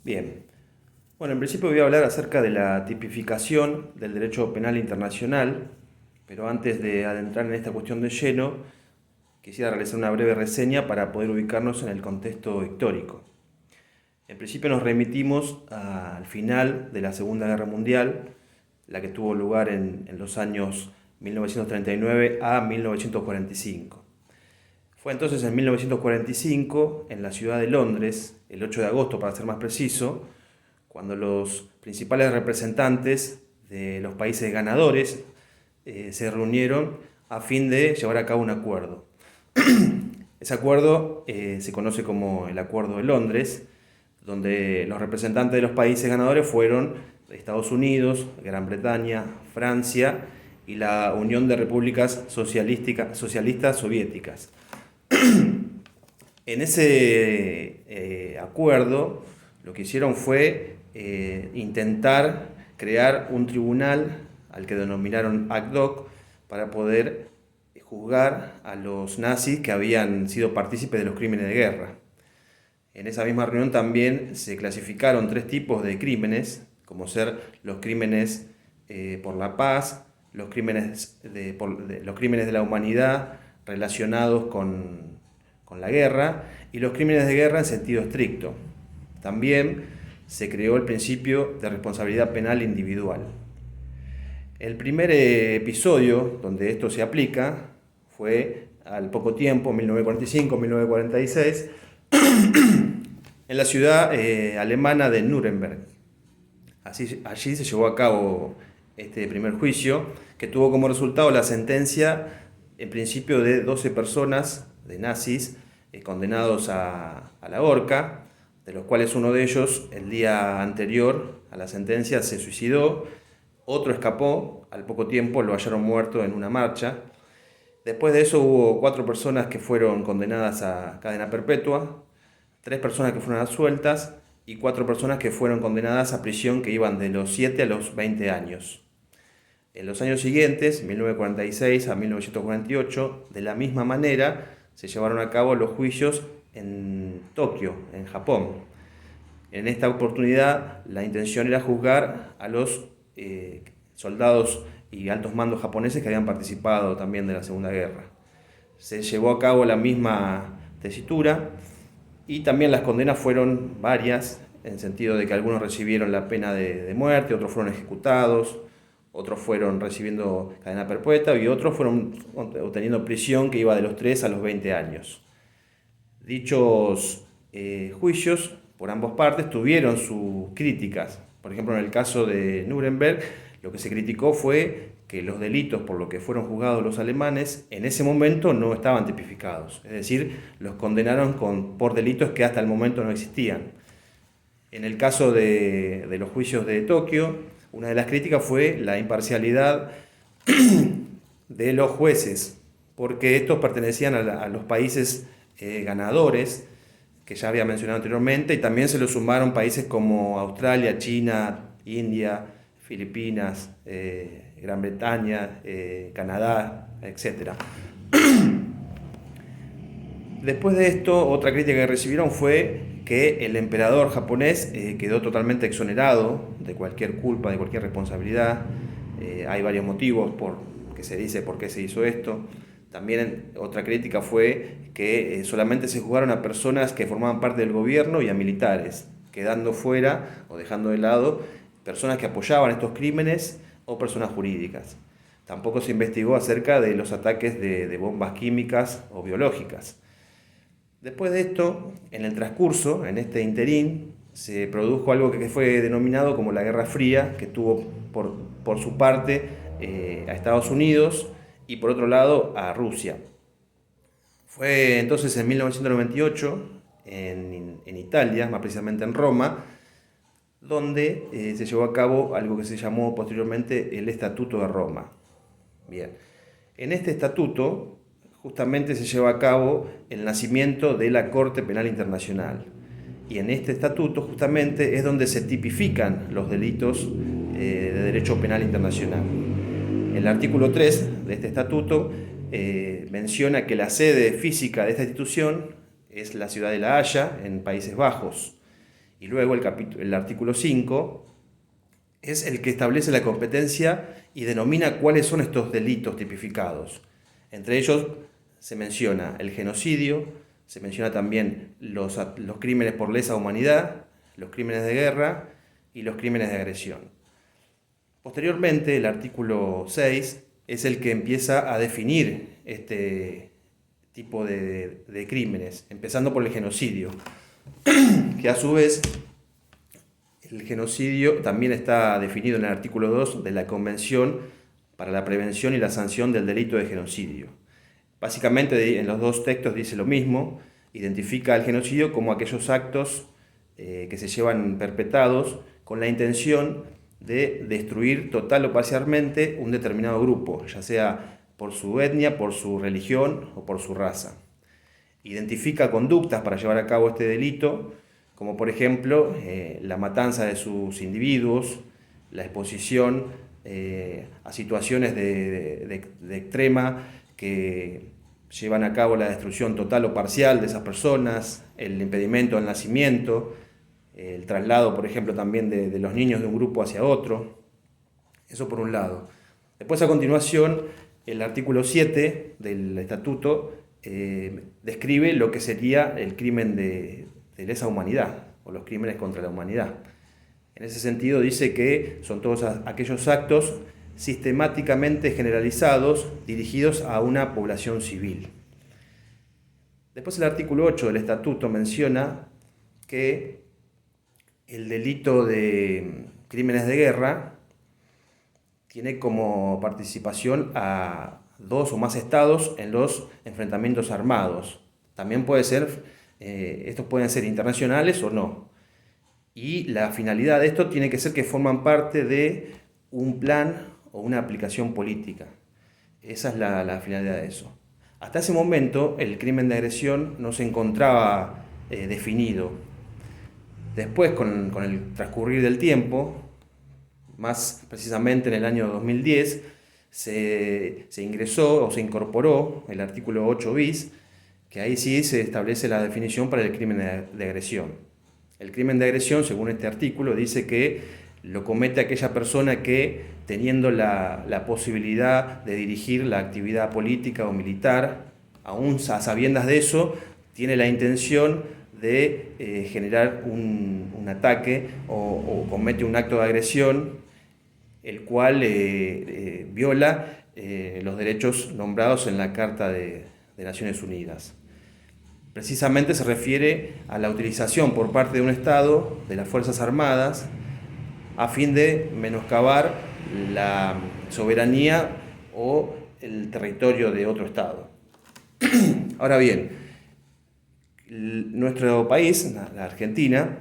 Bien. Bueno, en principio voy a hablar acerca de la tipificación del derecho penal internacional, pero antes de adentrar en esta cuestión de lleno, quisiera realizar una breve reseña para poder ubicarnos en el contexto histórico. En principio nos remitimos al final de la Segunda Guerra Mundial, la que tuvo lugar en los años 1939 a 1945. Fue entonces en 1945, en la ciudad de Londres, el 8 de agosto para ser más preciso, cuando los principales representantes de los países ganadores se reunieron a fin de llevar a cabo un acuerdo. Ese acuerdo se conoce como el Acuerdo de Londres, donde los representantes de los países ganadores fueron Estados Unidos, Gran Bretaña, Francia y la Unión de Repúblicas Socialistas Soviéticas. En ese acuerdo lo que hicieron fue intentar crear un tribunal al que denominaron ACDOC para poder juzgar a los nazis que habían sido partícipes de los crímenes de guerra. En esa misma reunión también se clasificaron tres tipos de crímenes, como ser los crímenes por la paz, los crímenes de la humanidad relacionados con la guerra y los crímenes de guerra en sentido estricto. También se creó el principio de responsabilidad penal individual. El primer episodio donde esto se aplica fue al poco tiempo, 1945-1946, en la ciudad alemana de Nuremberg. Allí se llevó a cabo este primer juicio, que tuvo como resultado la sentencia, en principio, de 12 personas de nazis condenados a la horca, de los cuales uno de ellos, el día anterior a la sentencia, se suicidó, otro escapó, al poco tiempo lo hallaron muerto en una marcha. Después de eso hubo 4 personas que fueron condenadas a cadena perpetua, 3 personas que fueron absueltas y 4 personas que fueron condenadas a prisión que iban de los 7 a los 20 años. En los años siguientes, 1946 a 1948, de la misma manera se llevaron a cabo los juicios en Tokio, en Japón. En esta oportunidad la intención era juzgar a los soldados y altos mandos japoneses que habían participado también de la Segunda Guerra. Se llevó a cabo la misma tesitura y también las condenas fueron varias, en sentido de que algunos recibieron la pena de muerte, otros fueron ejecutados, otros fueron recibiendo cadena perpetua y otros fueron obteniendo prisión que iba de los 3 a los 20 años. Dichos juicios por ambas partes tuvieron sus críticas. Por ejemplo, en el caso de Nuremberg, lo que se criticó fue que los delitos por los que fueron juzgados los alemanes en ese momento no estaban tipificados. Es decir, los condenaron por delitos que hasta el momento no existían. En el caso de los juicios de Tokio, una de las críticas fue la imparcialidad de los jueces, porque estos pertenecían a los países ganadores, que ya había mencionado anteriormente, y también se lo sumaron países como Australia, China, India, Filipinas, Gran Bretaña, Canadá, etc. Después de esto, otra crítica que recibieron fue que el emperador japonés quedó totalmente exonerado de cualquier culpa, de cualquier responsabilidad. Hay varios motivos por que se dice por qué se hizo esto. También otra crítica fue que solamente se juzgaron a personas que formaban parte del gobierno y a militares, quedando fuera o dejando de lado personas que apoyaban estos crímenes o personas jurídicas. Tampoco se investigó acerca de los ataques de bombas químicas o biológicas. Después de esto, en el transcurso, en este interín, se produjo algo que fue denominado como la Guerra Fría, que tuvo por su parte a Estados Unidos y por otro lado a Rusia. Fue entonces en 1998, en Italia, más precisamente en Roma, donde se llevó a cabo algo que se llamó posteriormente el Estatuto de Roma. Bien, en este estatuto justamente se lleva a cabo el nacimiento de la Corte Penal Internacional. Y en este estatuto justamente es donde se tipifican los delitos de derecho penal internacional. El artículo 3 de este estatuto menciona que la sede física de esta institución es la ciudad de La Haya, en Países Bajos. Y luego el artículo 5 es el que establece la competencia y denomina cuáles son estos delitos tipificados. Entre ellos se menciona el genocidio, se menciona también los crímenes por lesa humanidad, los crímenes de guerra y los crímenes de agresión. Posteriormente, el artículo 6 es el que empieza a definir este tipo de crímenes, empezando por el genocidio, que a su vez el genocidio también está definido en el artículo 2 de la Convención para la Prevención y la Sanción del Delito de Genocidio. Básicamente en los dos textos dice lo mismo, identifica el genocidio como aquellos actos que se llevan perpetrados con la intención de destruir total o parcialmente un determinado grupo, ya sea por su etnia, por su religión o por su raza. Identifica conductas para llevar a cabo este delito, como por ejemplo la matanza de sus individuos, la exposición a situaciones de extrema que llevan a cabo la destrucción total o parcial de esas personas, el impedimento del nacimiento, el traslado, por ejemplo, también de los niños de un grupo hacia otro. Eso por un lado. Después, a continuación, el artículo 7 del estatuto describe lo que sería el crimen de lesa humanidad o los crímenes contra la humanidad. En ese sentido dice que son todos aquellos actos sistemáticamente generalizados dirigidos a una población civil. Después el artículo 8 del estatuto menciona que el delito de crímenes de guerra tiene como participación a 2 o más estados en los enfrentamientos armados. También puede ser, estos pueden ser internacionales o no. Y la finalidad de esto tiene que ser que forman parte de un plan o una aplicación política. Esa es la finalidad de eso. Hasta ese momento el crimen de agresión no se encontraba definido. Después, con el transcurrir del tiempo, más precisamente en el año 2010, se ingresó o se incorporó el artículo 8 bis, que ahí sí se establece la definición para el crimen de agresión. El crimen de agresión, según este artículo, dice que lo comete aquella persona que, teniendo la posibilidad de dirigir la actividad política o militar, aún a sabiendas de eso, tiene la intención de generar un ataque o comete un acto de agresión, el cual viola los derechos nombrados en la Carta de Naciones Unidas. Precisamente se refiere a la utilización por parte de un Estado de las Fuerzas Armadas a fin de menoscabar la soberanía o el territorio de otro Estado. Ahora bien, nuestro país, la Argentina,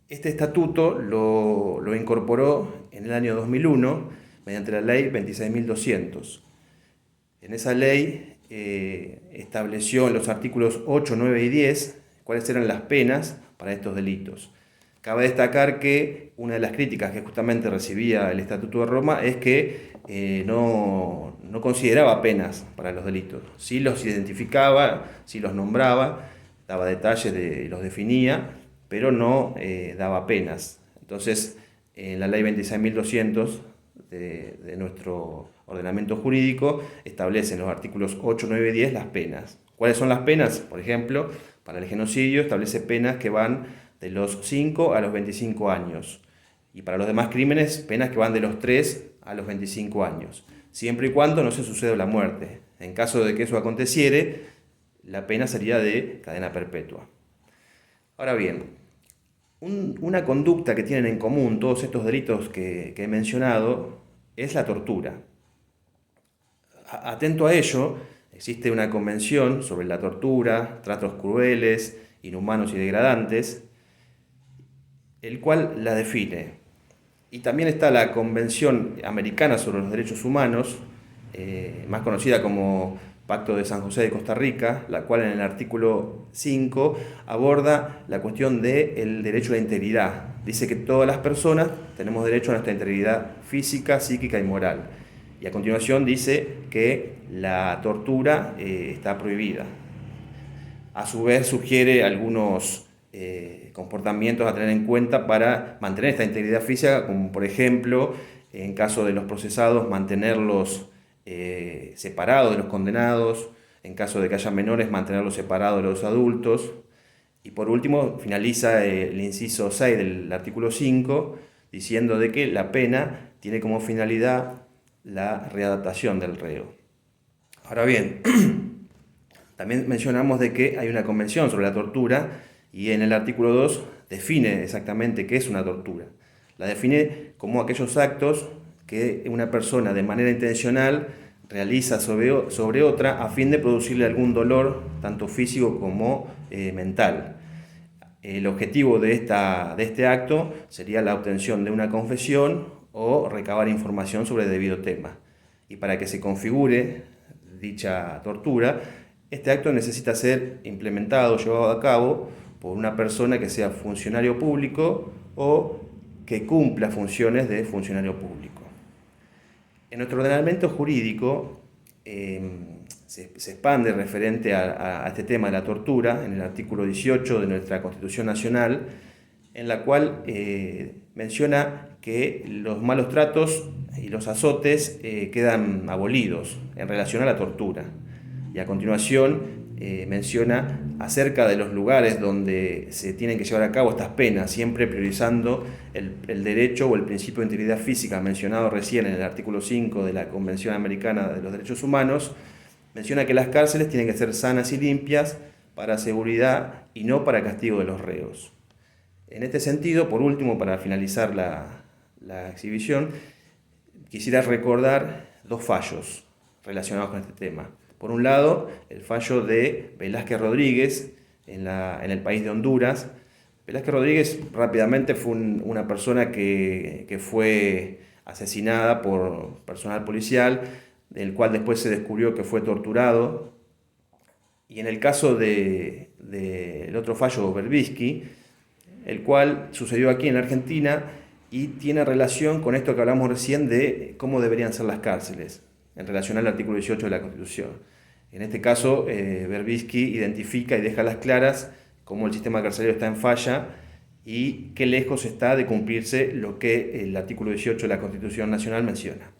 este estatuto lo incorporó en el año 2001 mediante la ley 26.200. En esa ley estableció en los artículos 8, 9 y 10 cuáles eran las penas para estos delitos. Cabe destacar que una de las críticas que justamente recibía el Estatuto de Roma es que no consideraba penas para los delitos. Sí los identificaba, sí los nombraba, daba detalles, los definía, pero no daba penas. Entonces, en la ley 26.200 de nuestro ordenamiento jurídico establece en los artículos 8, 9 y 10 las penas. ¿Cuáles son las penas? Por ejemplo, para el genocidio establece penas que van de los 5 a los 25 años. Y para los demás crímenes, penas que van de los 3 a los 25 años. Siempre y cuando no se suceda la muerte. En caso de que eso aconteciere, la pena sería de cadena perpetua. Ahora bien, una conducta que tienen en común todos estos delitos que he mencionado es la tortura. Atento a ello, existe una convención sobre la tortura, tratos crueles, inhumanos y degradantes, el cual la define. Y también está la Convención Americana sobre los Derechos Humanos, más conocida como Pacto de San José de Costa Rica, la cual en el artículo 5 aborda la cuestión del derecho a la integridad. Dice que todas las personas tenemos derecho a nuestra integridad física, psíquica y moral. Y a continuación dice que la tortura está prohibida. A su vez sugiere algunos comportamientos a tener en cuenta para mantener esta integridad física, como por ejemplo, en caso de los procesados, mantenerlos separados de los condenados, en caso de que haya menores, mantenerlos separados de los adultos. Y por último, finaliza el inciso 6 del artículo 5, diciendo de que la pena tiene como finalidad la readaptación del reo. Ahora bien, también mencionamos de que hay una convención sobre la tortura y en el artículo 2 define exactamente qué es una tortura. La define como aquellos actos que una persona de manera intencional realiza sobre otra a fin de producirle algún dolor, tanto físico como mental. El objetivo de este acto sería la obtención de una confesión o recabar información sobre el debido tema. Y para que se configure dicha tortura, este acto necesita ser implementado, llevado a cabo por una persona que sea funcionario público o que cumpla funciones de funcionario público. En nuestro ordenamiento jurídico se expande referente a este tema de la tortura en el artículo 18 de nuestra Constitución Nacional, en la cual menciona que los malos tratos y los azotes quedan abolidos en relación a la tortura. Y a continuación menciona acerca de los lugares donde se tienen que llevar a cabo estas penas, siempre priorizando el derecho o el principio de integridad física mencionado recién en el artículo 5 de la Convención Americana de los Derechos Humanos. Menciona que las cárceles tienen que ser sanas y limpias para seguridad y no para castigo de los reos. En este sentido, por último, para finalizar la exhibición, quisiera recordar dos fallos relacionados con este tema. Por un lado, el fallo de Velázquez Rodríguez en el país de Honduras. Velázquez Rodríguez rápidamente fue una persona que fue asesinada por personal policial, del cual después se descubrió que fue torturado. Y en el caso del otro fallo, Berbisky, el cual sucedió aquí en la Argentina y tiene relación con esto que hablamos recién de cómo deberían ser las cárceles, en relación al artículo 18 de la Constitución. En este caso, Berbisky identifica y deja las claras cómo el sistema carcelario está en falla y qué lejos está de cumplirse lo que el artículo 18 de la Constitución Nacional menciona.